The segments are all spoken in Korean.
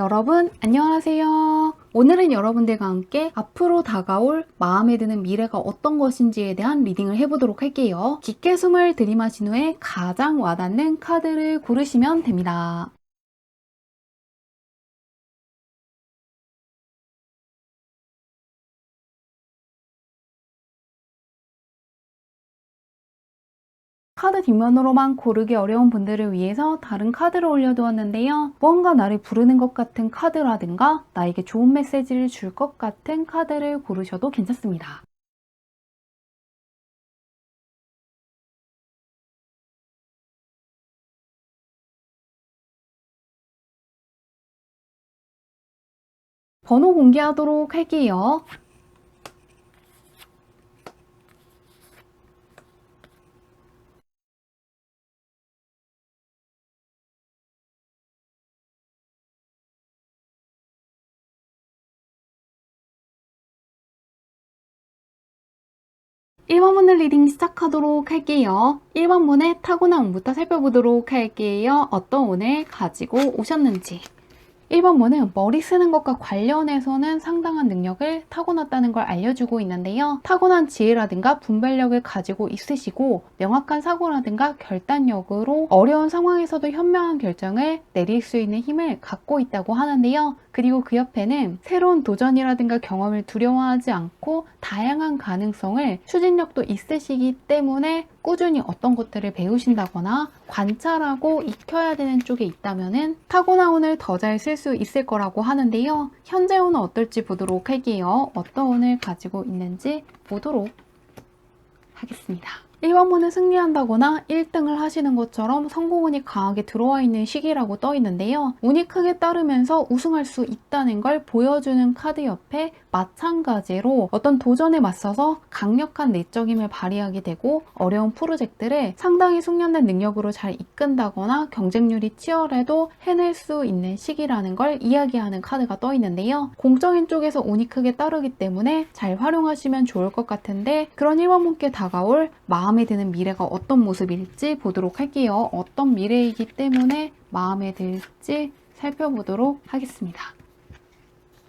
여러분 안녕하세요. 오늘은 여러분들과 함께 앞으로 다가올 마음에 드는 미래가 어떤 것인지에 대한 리딩을 해보도록 할게요. 깊게 숨을 들이마신 후에 가장 와닿는 카드를 고르시면 됩니다. 카드 뒷면으로만 고르기 어려운 분들을 위해서 다른 카드를 올려두었는데요. 무언가 나를 부르는 것 같은 카드라든가 나에게 좋은 메시지를 줄 것 같은 카드를 고르셔도 괜찮습니다. 번호 공개하도록 할게요. 1번 문을 리딩 시작하도록 할게요. 1번 문의 타고난 운부터 살펴보도록 할게요. 어떤 운을 가지고 오셨는지. 1번 문은 머리 쓰는 것과 관련해서는 상당한 능력을 타고났다는 걸 알려주고 있는데요. 타고난 지혜라든가 분별력을 가지고 있으시고 명확한 사고라든가 결단력으로 어려운 상황에서도 현명한 결정을 내릴 수 있는 힘을 갖고 있다고 하는데요. 그리고 그 옆에는 새로운 도전이라든가 경험을 두려워하지 않고 다양한 가능성을 추진력도 있으시기 때문에 꾸준히 어떤 것들을 배우신다거나 관찰하고 익혀야 되는 쪽에 있다면은 타고난 운을 더 잘 쓸 수 있을 거라고 하는데요. 현재 운은 어떨지 보도록 할게요. 어떤 운을 가지고 있는지 보도록 하겠습니다. 1번 문은 승리한다거나 1등을 하시는 것처럼 성공운이 강하게 들어와 있는 시기라고 떠 있는데요. 운이 크게 따르면서 우승할 수 있다는 걸 보여주는 카드 옆에 마찬가지로 어떤 도전에 맞서서 강력한 내적 힘을 발휘하게 되고 어려운 프로젝트를 상당히 숙련된 능력으로 잘 이끈다거나 경쟁률이 치열해도 해낼 수 있는 시기라는 걸 이야기하는 카드가 떠 있는데요. 공적인 쪽에서 운이 크게 따르기 때문에 잘 활용하시면 좋을 것 같은데 그런 1번 분께 다가올 마음에 드는 미래가 어떤 모습일지 보도록 할게요. 어떤 미래이기 때문에 마음에 들지 살펴보도록 하겠습니다.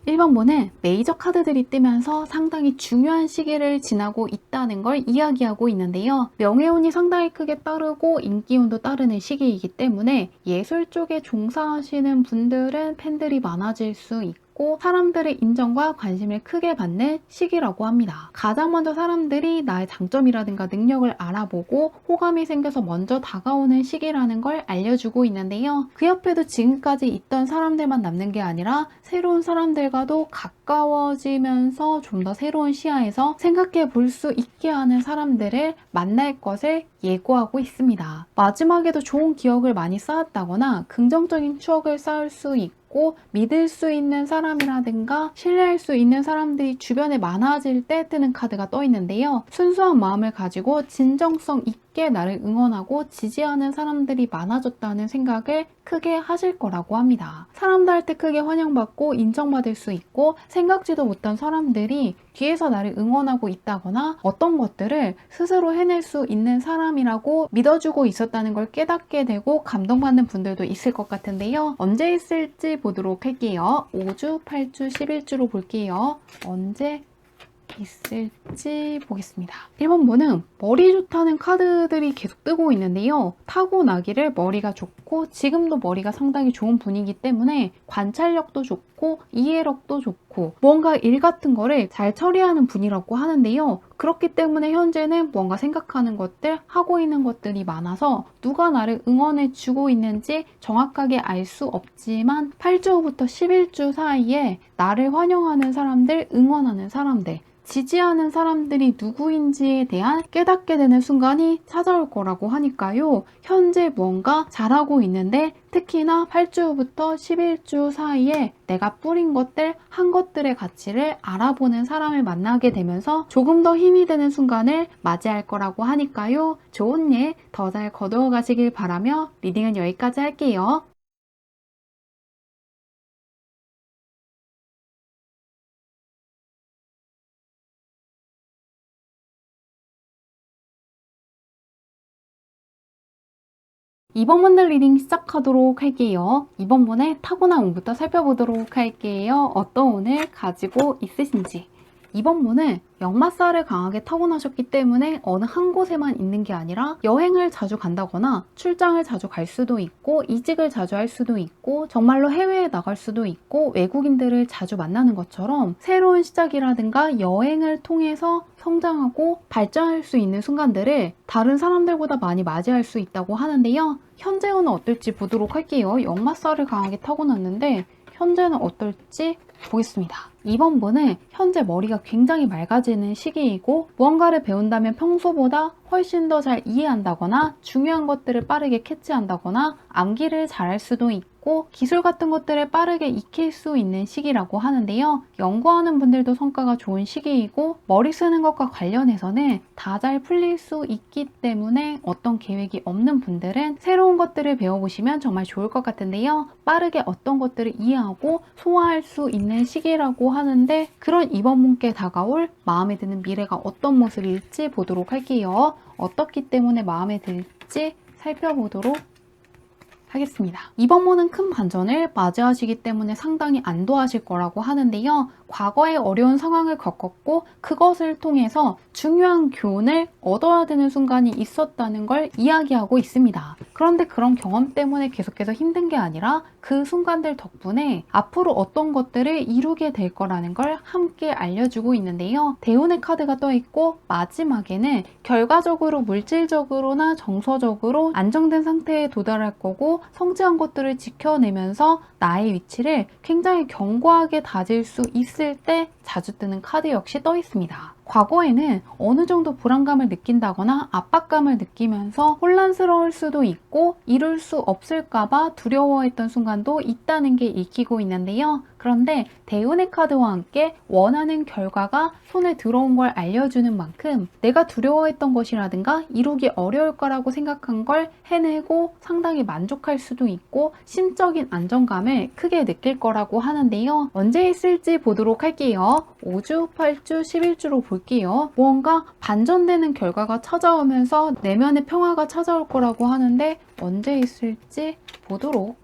1번 문은 메이저 카드들이 뜨면서 상당히 중요한 시기를 지나고 있다는 걸 이야기하고 있는데요. 명예운이 상당히 크게 따르고 인기운도 따르는 시기이기 때문에 예술 쪽에 종사하시는 분들은 팬들이 많아질 수 있고 사람들의 인정과 관심을 크게 받는 시기라고 합니다. 가장 먼저 사람들이 나의 장점이라든가 능력을 알아보고 호감이 생겨서 먼저 다가오는 시기라는 걸 알려주고 있는데요. 그 옆에도 지금까지 있던 사람들만 남는 게 아니라 새로운 사람들과도 가까워지면서 좀 더 새로운 시야에서 생각해 볼 수 있게 하는 사람들을 만날 것을 예고하고 있습니다. 마지막에도 좋은 기억을 많이 쌓았다거나 긍정적인 추억을 쌓을 수 있고 믿을 수 있는 사람이라든가 신뢰할 수 있는 사람들이 주변에 많아질 때 뜨는 카드가 떠 있는데요. 순수한 마음을 가지고 진정성 있게 나를 응원하고 지지하는 사람들이 많아졌다는 생각을 크게 하실 거라고 합니다. 사람들한테 크게 환영받고 인정받을 수 있고 생각지도 못한 사람들이 뒤에서 나를 응원하고 있다거나 어떤 것들을 스스로 해낼 수 있는 사람이라고 믿어주고 있었다는 걸 깨닫게 되고 감동받는 분들도 있을 것 같은데요. 언제 있을지 보도록 할게요. 5주, 8주, 11주로 볼게요. 언제 있을지 보겠습니다. 1번 분은 머리 좋다는 카드들이 계속 뜨고 있는데요. 타고나기를 머리가 좋고 지금도 머리가 상당히 좋은 분이기 때문에 관찰력도 좋고 이해력도 좋고 뭔가 일 같은 거를 잘 처리하는 분이라고 하는데요. 그렇기 때문에 현재는 뭔가 생각하는 것들, 하고 있는 것들이 많아서 누가 나를 응원해 주고 있는지 정확하게 알 수 없지만 8주 후부터 11주 사이에 나를 환영하는 사람들, 응원하는 사람들 지지하는 사람들이 누구인지에 대한 깨닫게 되는 순간이 찾아올 거라고 하니까요. 현재 뭔가 잘하고 있는데 특히나 8주 후부터 11주 사이에 내가 뿌린 것들, 한 것들의 가치를 알아보는 사람을 만나게 되면서 조금 더 힘이 되는 순간을 맞이할 거라고 하니까요. 좋은 일 더 잘 거두어 가시길 바라며 리딩은 여기까지 할게요. 이번 문들 리딩 시작하도록 할게요. 이번 문의 타고난 운부터 살펴보도록 할게요. 어떤 운을 가지고 있으신지. 이번 문은 역마살을 강하게 타고나셨기 때문에 어느 한 곳에만 있는 게 아니라 여행을 자주 간다거나 출장을 자주 갈 수도 있고 이직을 자주 할 수도 있고 정말로 해외에 나갈 수도 있고 외국인들을 자주 만나는 것처럼 새로운 시작이라든가 여행을 통해서 성장하고 발전할 수 있는 순간들을 다른 사람들보다 많이 맞이할 수 있다고 하는데요. 현재는 어떨지 보도록 할게요. 역마살을 강하게 타고났는데 현재는 어떨지 보겠습니다. 이번 분은 현재 머리가 굉장히 맑아지는 시기이고 무언가를 배운다면 평소보다 훨씬 더 잘 이해한다거나 중요한 것들을 빠르게 캐치한다거나 암기를 잘할 수도 있고 기술 같은 것들을 빠르게 익힐 수 있는 시기라고 하는데요. 연구하는 분들도 성과가 좋은 시기이고 머리 쓰는 것과 관련해서는 다 잘 풀릴 수 있기 때문에 어떤 계획이 없는 분들은 새로운 것들을 배워보시면 정말 좋을 것 같은데요. 빠르게 어떤 것들을 이해하고 소화할 수 있는 시기라고 하는데 그런 이번 분께 다가올 마음에 드는 미래가 어떤 모습일지 보도록 할게요. 어떻기 때문에 마음에 들지 살펴보도록 하겠습니다. 이번 문은 큰 반전을 맞이하시기 때문에 상당히 안도하실 거라고 하는데요. 과거에 어려운 상황을 겪었고 그것을 통해서 중요한 교훈을 얻어야 되는 순간이 있었다는 걸 이야기하고 있습니다. 그런데 그런 경험 때문에 계속해서 힘든 게 아니라 그 순간들 덕분에 앞으로 어떤 것들을 이루게 될 거라는 걸 함께 알려주고 있는데요. 대운의 카드가 떠 있고 마지막에는 결과적으로 물질적으로나 정서적으로 안정된 상태에 도달할 거고 성취한 것들을 지켜내면서 나의 위치를 굉장히 견고하게 다질 수 있을 때 자주 뜨는 카드 역시 떠 있습니다. 과거에는 어느 정도 불안감을 느낀다거나 압박감을 느끼면서 혼란스러울 수도 있고 이룰 수 없을까봐 두려워했던 순간도 있다는 게 읽히고 있는데요. 그런데 대운의 카드와 함께 원하는 결과가 손에 들어온 걸 알려주는 만큼 내가 두려워했던 것이라든가 이루기 어려울 거라고 생각한 걸 해내고 상당히 만족할 수도 있고 심적인 안정감을 크게 느낄 거라고 하는데요. 언제 있을지 보도록 할게요. 5주, 8주, 11주로 볼게요. 무언가 반전되는 결과가 찾아오면서 내면의 평화가 찾아올 거라고 하는데 언제 있을지 보도록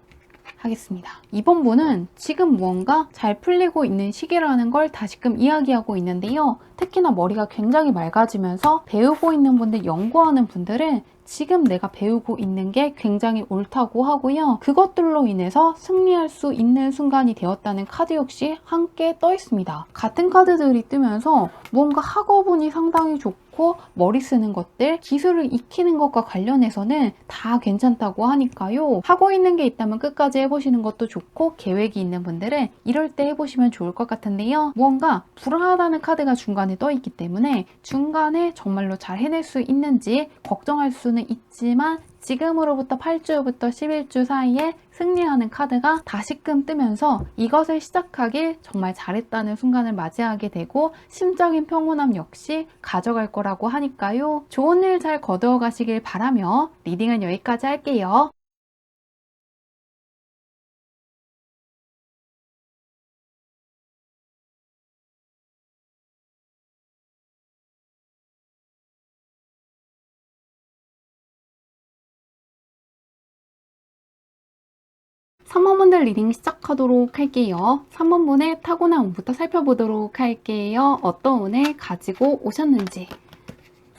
하겠습니다. 이번 분은 지금 무언가 잘 풀리고 있는 시기라는 걸 다시금 이야기하고 있는데요. 특히나 머리가 굉장히 맑아지면서 배우고 있는 분들, 연구하는 분들은 지금 내가 배우고 있는 게 굉장히 옳다고 하고요. 그것들로 인해서 승리할 수 있는 순간이 되었다는 카드 역시 함께 떠 있습니다. 같은 카드들이 뜨면서 무언가 학업운이 상당히 좋고 머리 쓰는 것들, 기술을 익히는 것과 관련해서는 다 괜찮다고 하니까요. 하고 있는 게 있다면 끝까지 해보시는 것도 좋고 계획이 있는 분들은 이럴 때 해보시면 좋을 것 같은데요. 무언가 불안하다는 카드가 중간에 떠 있기 때문에 중간에 정말로 잘 해낼 수 있는지 걱정할 수는 있지만 지금으로부터 8주부터 11주 사이에 승리하는 카드가 다시금 뜨면서 이것을 시작하길 정말 잘했다는 순간을 맞이하게 되고 심적인 평온함 역시 가져갈 거라고 하니까요. 좋은 일 잘 거두어 가시길 바라며 리딩은 여기까지 할게요. 3번 분들 리딩 시작하도록 할게요. 3번 분의 타고난 운부터 살펴보도록 할게요. 어떤 운을 가지고 오셨는지.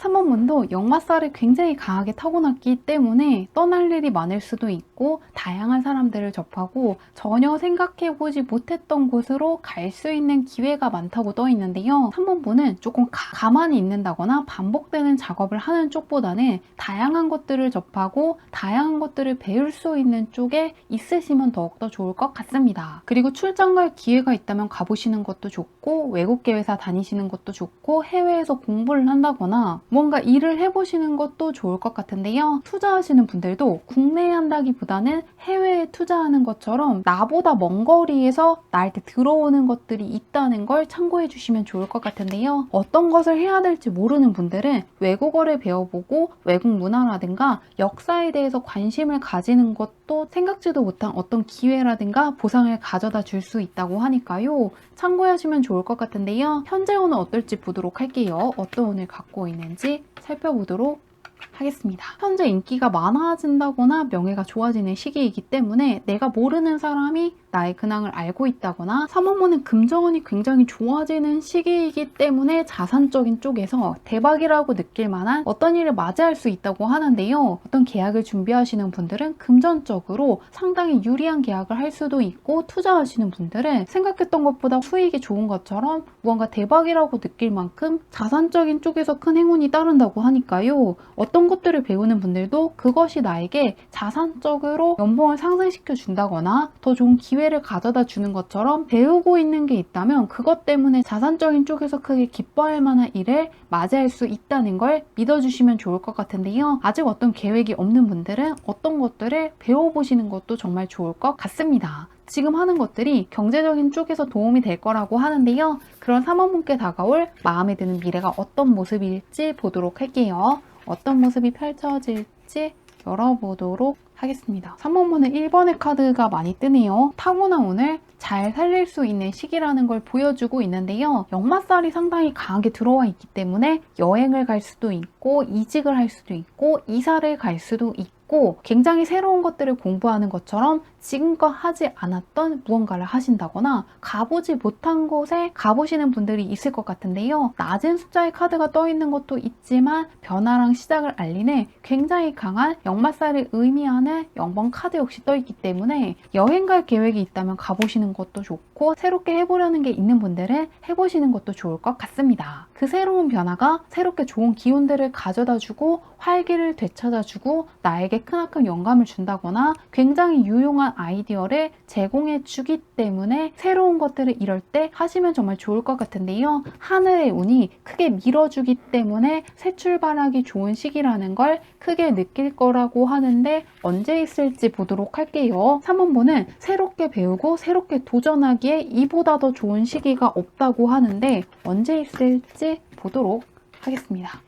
3번 분도 역마살을 굉장히 강하게 타고났기 때문에 떠날 일이 많을 수도 있고 다양한 사람들을 접하고 전혀 생각해보지 못했던 곳으로 갈 수 있는 기회가 많다고 떠 있는데요. 3번 분은 조금 가만히 있는다거나 반복되는 작업을 하는 쪽보다는 다양한 것들을 접하고 다양한 것들을 배울 수 있는 쪽에 있으시면 더욱더 좋을 것 같습니다. 그리고 출장 갈 기회가 있다면 가보시는 것도 좋고 외국계 회사 다니시는 것도 좋고 해외에서 공부를 한다거나 뭔가 일을 해보시는 것도 좋을 것 같은데요. 투자하시는 분들도 국내에 한다기보다는 해외에 투자하는 것처럼 나보다 먼 거리에서 나한테 들어오는 것들이 있다는 걸 참고해 주시면 좋을 것 같은데요. 어떤 것을 해야 될지 모르는 분들은 외국어를 배워보고 외국 문화라든가 역사에 대해서 관심을 가지는 것도 생각지도 못한 어떤 기회라든가 보상을 가져다 줄 수 있다고 하니까요. 참고하시면 좋을 것 같은데요. 현재 운은 어떨지 보도록 할게요. 어떤 운을 갖고 있는지 살펴보도록 하겠습니다. 현재 인기가 많아진다거나 명예가 좋아지는 시기이기 때문에 내가 모르는 사람이 나의 근황을 알고 있다거나 3원문은 금전운이 굉장히 좋아지는 시기이기 때문에 자산적인 쪽에서 대박이라고 느낄 만한 어떤 일을 맞이할 수 있다고 하는데요. 어떤 계약을 준비하시는 분들은 금전적으로 상당히 유리한 계약을 할 수도 있고, 투자하시는 분들은 생각했던 것보다 수익이 좋은 것처럼 무언가 대박이라고 느낄 만큼 자산적인 쪽에서 큰 행운이 따른다고 하니까요. 어떤 것들을 배우는 분들도 그것이 나에게 자산적으로 연봉을 상승시켜 준다거나 더 좋은 기회를 가져다 주는 것처럼 배우고 있는 게 있다면 그것 때문에 자산적인 쪽에서 크게 기뻐할 만한 일을 맞이할 수 있다는 걸 믿어주시면 좋을 것 같은데요. 아직 어떤 계획이 없는 분들은 어떤 것들을 배워보시는 것도 정말 좋을 것 같습니다. 지금 하는 것들이 경제적인 쪽에서 도움이 될 거라고 하는데요. 그런 3원분께 다가올 마음에 드는 미래가 어떤 모습일지 보도록 할게요. 어떤 모습이 펼쳐질지 열어보도록 하겠습니다. 3원분은 1번의 카드가 많이 뜨네요. 타고난 운을 잘 살릴 수 있는 시기라는 걸 보여주고 있는데요. 역마살이 상당히 강하게 들어와 있기 때문에 여행을 갈 수도 있고, 이직을 할 수도 있고, 이사를 갈 수도 있고, 굉장히 새로운 것들을 공부하는 것처럼 지금껏 하지 않았던 무언가를 하신다거나 가보지 못한 곳에 가보시는 분들이 있을 것 같은데요. 낮은 숫자의 카드가 떠 있는 것도 있지만 변화랑 시작을 알리는 굉장히 강한 역마살을 의미하는 0번 카드 역시 떠 있기 때문에 여행 갈 계획이 있다면 가보시는 것도 좋고, 새롭게 해보려는 게 있는 분들은 해보시는 것도 좋을 것 같습니다. 그 새로운 변화가 새롭게 좋은 기운들을 가져다 주고 활기를 되찾아주고 나에게 크나큰 영감을 준다거나 굉장히 유용한 아이디어를 제공해 주기 때문에 새로운 것들을 이럴 때 하시면 정말 좋을 것 같은데요. 하늘의 운이 크게 밀어주기 때문에 새 출발하기 좋은 시기라는 걸 크게 느낄 거라고 하는데 언제 있을지 보도록 할게요. 3원분은 새롭게 배우고 새롭게 도전하기에 이보다 더 좋은 시기가 없다고 하는데 언제 있을지 보도록 하겠습니다.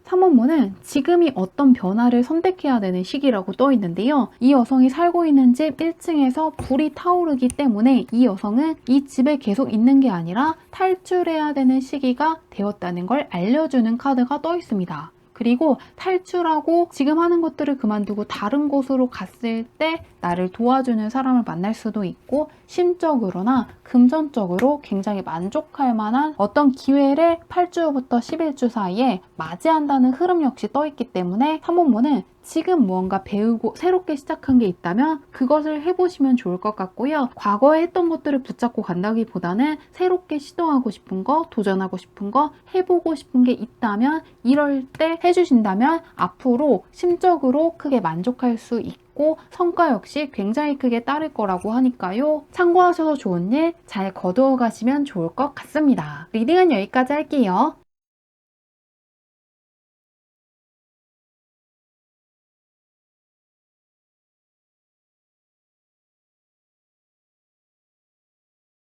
3원문은 지금이 어떤 변화를 선택해야 되는 시기라고 떠 있는데요. 이 여성이 살고 있는 집 1층에서 불이 타오르기 때문에 이 여성은 이 집에 계속 있는 게 아니라 탈출해야 되는 시기가 되었다는 걸 알려주는 카드가 떠 있습니다. 그리고 탈출하고 지금 하는 것들을 그만두고 다른 곳으로 갔을 때 나를 도와주는 사람을 만날 수도 있고, 심적으로나 금전적으로 굉장히 만족할 만한 어떤 기회를 8주부터 11주 사이에 맞이한다는 흐름 역시 떠 있기 때문에 3원문은 지금 무언가 배우고 새롭게 시작한 게 있다면 그것을 해보시면 좋을 것 같고요. 과거에 했던 것들을 붙잡고 간다기보다는 새롭게 시도하고 싶은 거, 도전하고 싶은 거, 해보고 싶은 게 있다면 이럴 때 해주신다면 앞으로 심적으로 크게 만족할 수 있고 성과 역시 굉장히 크게 따를 거라고 하니까요. 참고하셔서 좋은 일 잘 거두어 가시면 좋을 것 같습니다. 리딩은 여기까지 할게요.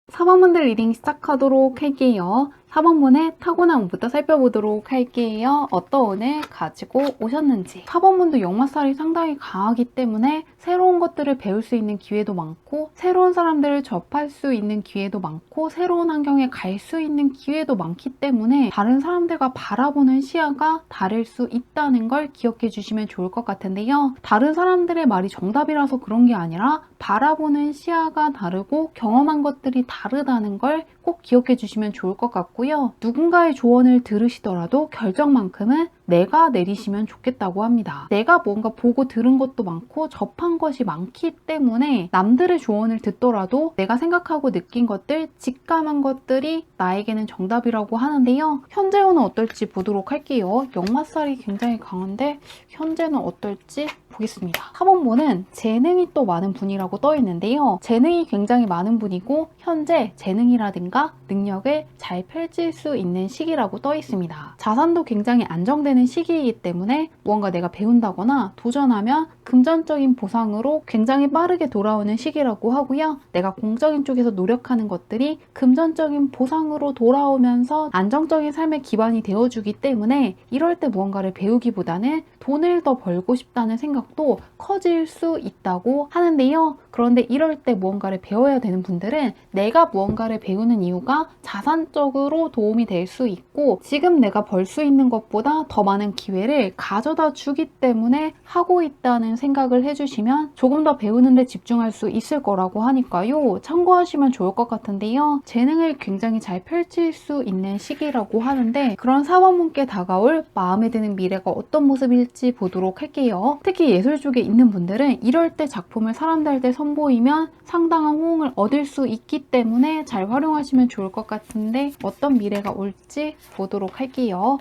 사번분들 리딩 시작하도록 할게요. 4번분의 타고난 운부터 살펴보도록 할게요. 어떤 운을 가지고 오셨는지. 4번분도 역마살이 상당히 강하기 때문에 새로운 것들을 배울 수 있는 기회도 많고, 새로운 사람들을 접할 수 있는 기회도 많고, 새로운 환경에 갈 수 있는 기회도 많기 때문에 다른 사람들과 바라보는 시야가 다를 수 있다는 걸 기억해 주시면 좋을 것 같은데요. 다른 사람들의 말이 정답이라서 그런 게 아니라 바라보는 시야가 다르고 경험한 것들이 다르다는 걸 꼭 기억해 주시면 좋을 것 같고요. 누군가의 조언을 들으시더라도 결정만큼은 내가 내리시면 좋겠다고 합니다. 내가 뭔가 보고 들은 것도 많고 접한 것이 많기 때문에 남들의 조언을 듣더라도 내가 생각하고 느낀 것들, 직감한 것들이 나에게는 정답이라고 하는데요. 현재는 어떨지 보도록 할게요. 역마살이 굉장히 강한데 현재는 어떨지 보겠습니다. 4번분은 재능이 또 많은 분이라고 떠 있는데요. 재능이 굉장히 많은 분이고 현재 재능이라든가 능력을 잘 펼칠 수 있는 시기라고 떠 있습니다. 자산도 굉장히 안정되는 시기이기 때문에 무언가 내가 배운다거나 도전하면 금전적인 보상으로 굉장히 빠르게 돌아오는 시기라고 하고요. 내가 공적인 쪽에서 노력하는 것들이 금전적인 보상으로 돌아오면서 안정적인 삶의 기반이 되어주기 때문에 이럴 때 무언가를 배우기보다는 돈을 더 벌고 싶다는 생각도 커질 수 있다고 하는데요. 그런데 이럴 때 무언가를 배워야 되는 분들은 내가 무언가를 배우는 이유가 자산적으로 도움이 될 수 있고 지금 내가 벌 수 있는 것보다 더 많은 기회를 가져다 주기 때문에 하고 있다는 생각을 해주시면 조금 더 배우는 데 집중할 수 있을 거라고 하니까요. 참고하시면 좋을 것 같은데요. 재능을 굉장히 잘 펼칠 수 있는 시기라고 하는데 그런 사범분께 다가올 마음에 드는 미래가 어떤 모습일지 보도록 할게요. 특히 예술 쪽에 있는 분들은 이럴 때 작품을 사람들한테 선보이면 상당한 호응을 얻을 수 있기 때문에 잘 활용하시면 좋을 것 같은데 어떤 미래가 올지 보도록 할게요.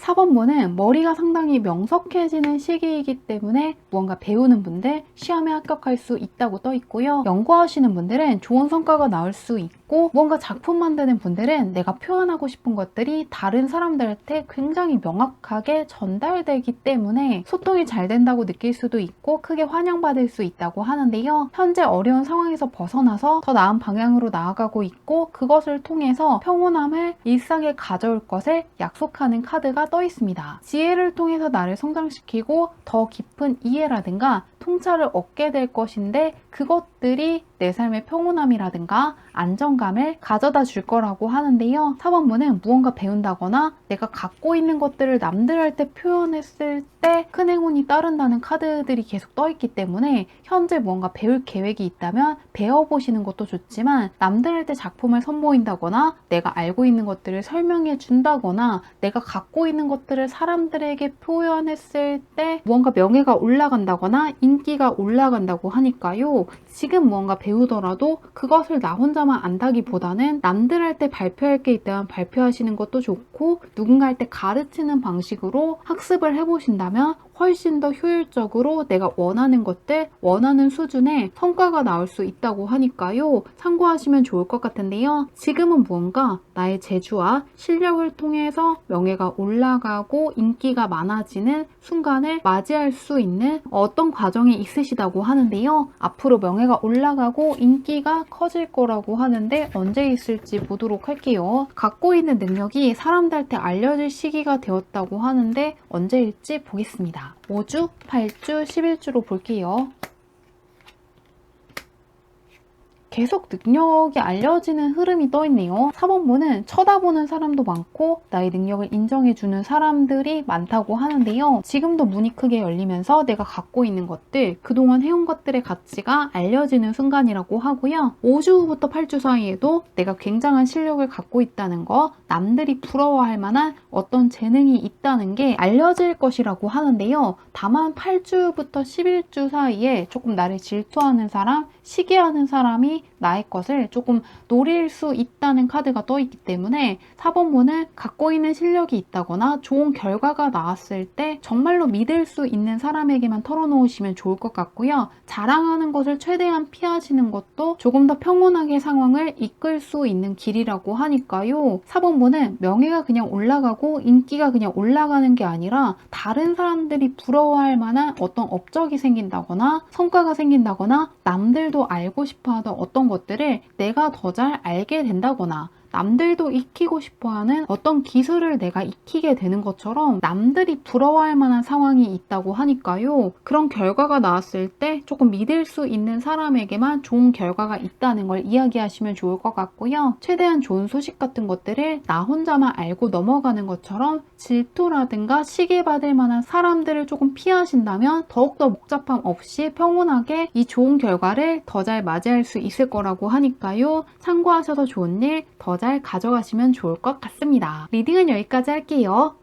4번분은 머리가 상당히 명석해지는 시기이기 때문에 무언가 배우는 분들 시험에 합격할 수 있다고 떠 있고요. 연구하시는 분들은 좋은 성과가 나올 수 있고 무언가 작품 만드는 분들은 내가 표현하고 싶은 것들이 다른 사람들한테 굉장히 명확하게 전달되기 때문에 소통이 잘 된다고 느낄 수도 있고 크게 환영받을 수 있다고 하는데요. 현재 어려운 상황에서 벗어나서 더 나은 방향으로 나아가고 있고 그것을 통해서 평온함을 일상에 가져올 것을 약속하는 카드가 떠 있습니다. 지혜를 통해서 나를 성장시키고 더 깊은 이해라든가 통찰을 얻게 될 것인데 그것들이 내 삶의 평온함이라든가 안정감을 가져다 줄 거라고 하는데요. 4번분은 무언가 배운다거나 내가 갖고 있는 것들을 남들한테 표현했을 때 큰 행운이 따른다는 카드들이 계속 떠 있기 때문에 현재 무언가 배울 계획이 있다면 배워보시는 것도 좋지만 남들한테 작품을 선보인다거나 내가 알고 있는 것들을 설명해 준다거나 내가 갖고 있는 것들을 사람들에게 표현했을 때 무언가 명예가 올라간다거나 인기가 올라간다고 하니까요. 지금 무언가 배우더라도 그것을 나 혼자만 안다기보다는 남들한테 발표할 게 있다면 발표하시는 것도 좋고 누군가한테 가르치는 방식으로 학습을 해보신다면 훨씬 더 효율적으로 내가 원하는 것들, 원하는 수준의 성과가 나올 수 있다고 하니까요. 참고하시면 좋을 것 같은데요. 지금은 무언가 나의 재주와 실력을 통해서 명예가 올라가고 인기가 많아지는 순간을 맞이할 수 있는 어떤 과정이 있으시다고 하는데요. 앞으로 명예가 올라가고 인기가 커질 거라고 하는데 언제 있을지 보도록 할게요. 갖고 있는 능력이 사람들한테 알려질 시기가 되었다고 하는데 언제일지 보겠습니다. 5주, 8주, 11주로 볼게요. 계속 능력이 알려지는 흐름이 떠있네요. 4번분은 쳐다보는 사람도 많고 나의 능력을 인정해주는 사람들이 많다고 하는데요. 지금도 문이 크게 열리면서 내가 갖고 있는 것들, 그동안 해온 것들의 가치가 알려지는 순간이라고 하고요. 5주 후부터 8주 사이에도 내가 굉장한 실력을 갖고 있다는 거, 남들이 부러워할 만한 어떤 재능이 있다는 게 알려질 것이라고 하는데요. 다만 8주부터 11주 사이에 조금 나를 질투하는 사람, 시기하는 사람이 나의 것을 조금 노릴 수 있다는 카드가 떠 있기 때문에 4번분은 갖고 있는 실력이 있다거나 좋은 결과가 나왔을 때 정말로 믿을 수 있는 사람에게만 털어놓으시면 좋을 것 같고요. 자랑하는 것을 최대한 피하시는 것도 조금 더 평온하게 상황을 이끌 수 있는 길이라고 하니까요. 4번분은 명예가 그냥 올라가고 인기가 그냥 올라가는 게 아니라 다른 사람들이 부러워할 만한 어떤 업적이 생긴다거나 성과가 생긴다거나 남들도 알고 싶어하던 어떤 것들을 내가 더 잘 알게 된다거나 남들도 익히고 싶어하는 어떤 기술을 내가 익히게 되는 것처럼 남들이 부러워할 만한 상황이 있다고 하니까요. 그런 결과가 나왔을 때 조금 믿을 수 있는 사람에게만 좋은 결과가 있다는 걸 이야기하시면 좋을 것 같고요. 최대한 좋은 소식 같은 것들을 나 혼자만 알고 넘어가는 것처럼 질투라든가 시기받을 만한 사람들을 조금 피하신다면 더욱더 복잡함 없이 평온하게 이 좋은 결과를 더 잘 맞이할 수 있을 거라고 하니까요. 참고하셔서 좋은 일 더 잘 가져가시면 좋을 것 같습니다. 리딩은 여기까지 할게요.